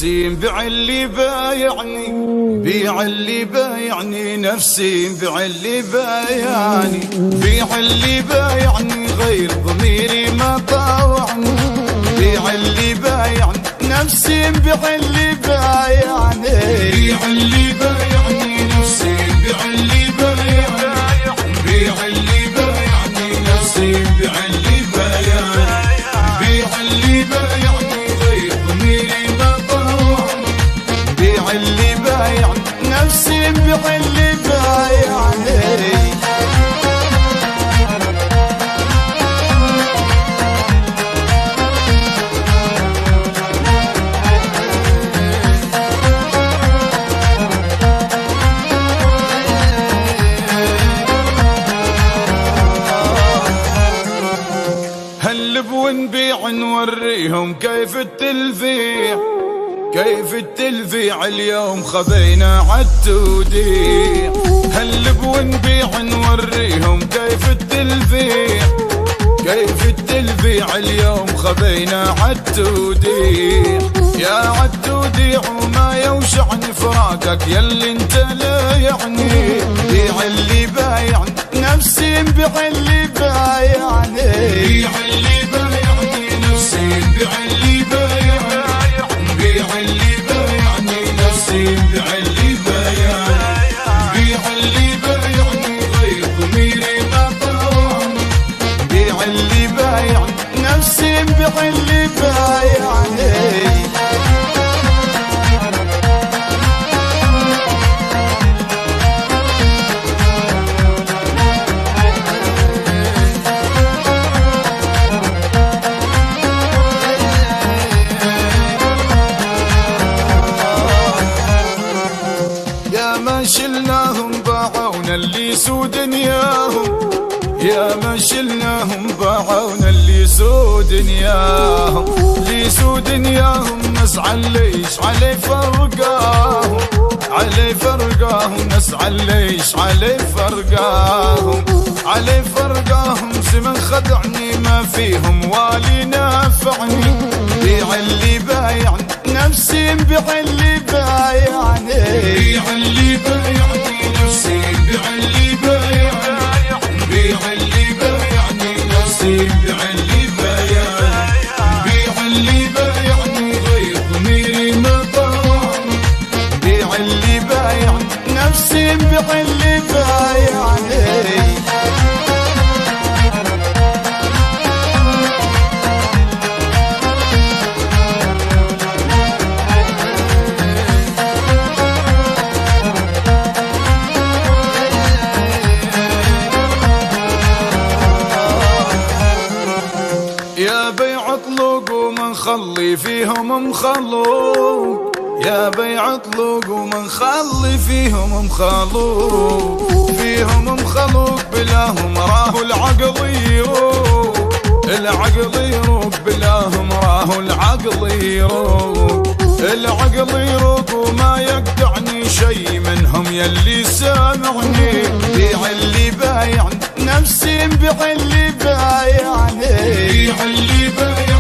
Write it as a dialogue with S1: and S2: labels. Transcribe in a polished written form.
S1: نفسي بيع اللي بايعني، بيع اللي بايعني نفسي بيع اللي بايعني، بيع اللي بايعني غير ضميري ما طاوعني، بيع اللي بايعني نفسي بيع اللي بايعني، بيع اللي بايعني نفسي بيع اللي بايعني، بيع اللي بايعني نفسي بيع اللي بايعني، بيع اللي بايعني غير ضميري ما طاوعني، بيع اللي بايعني نفسي بيع اللي بايعني. هنلب ونبيع نوريهم كيف التلفيع، كيف التلفيع اليوم خذينا عالتوديع، هنلب ونبيع نوريهم كيف التلفيع، كيف التلفيع اليوم خذينا عالتوديع، يا عالتوديع وما يوشعني فراقك ياللي انت لا يعني، بيع اللي بايعني نفسي بيع اللي بايعني، بيع اللي بايعني نفسي بيع اللي بايعني، بيع اللي بايعني نفسي بيع اللي بايعني، بيع اللي بايعني غير ضميري ما طاوعني، بيع اللي بايعني نفسي بيع اللي بايعني. ما شلناهم باعونا اللي سود دنياهم، يا ما شلناهم باعونا اللي سود دنياهم، اللي سود دنياهم نسعى ليش علي فرقاهم، علي فرقاهم نسعى ليش علي فرقاهم، علي فرقاهم زمن خدعني ما فيهم والي نافعني، بيع اللي بايعني نفسي بيع اللي بايعني، بيع اللي بايعني نفسي بيع اللي بايعني، بيع اللي بايعني نفسي بيع اللي بايعني، بيع اللي بايعني غير ضميري ما طاوعني، بيع اللي بايعني نفسي بيع اللي بايعني. يا بيع طلوق ومن خلي فيهم مخلوق، يا بيع طلوق ومن خلي فيهم مخلوق، فيهم مخلوق بلاهم راهو العقل يروق، العقل يروق بلاهم راهو العقل يروق، العقل يروق وما يقطعني شي منهم يلي سامعني، بيع اللي بايعني نفسي بيع اللي بايعني، بيع اللي بايعني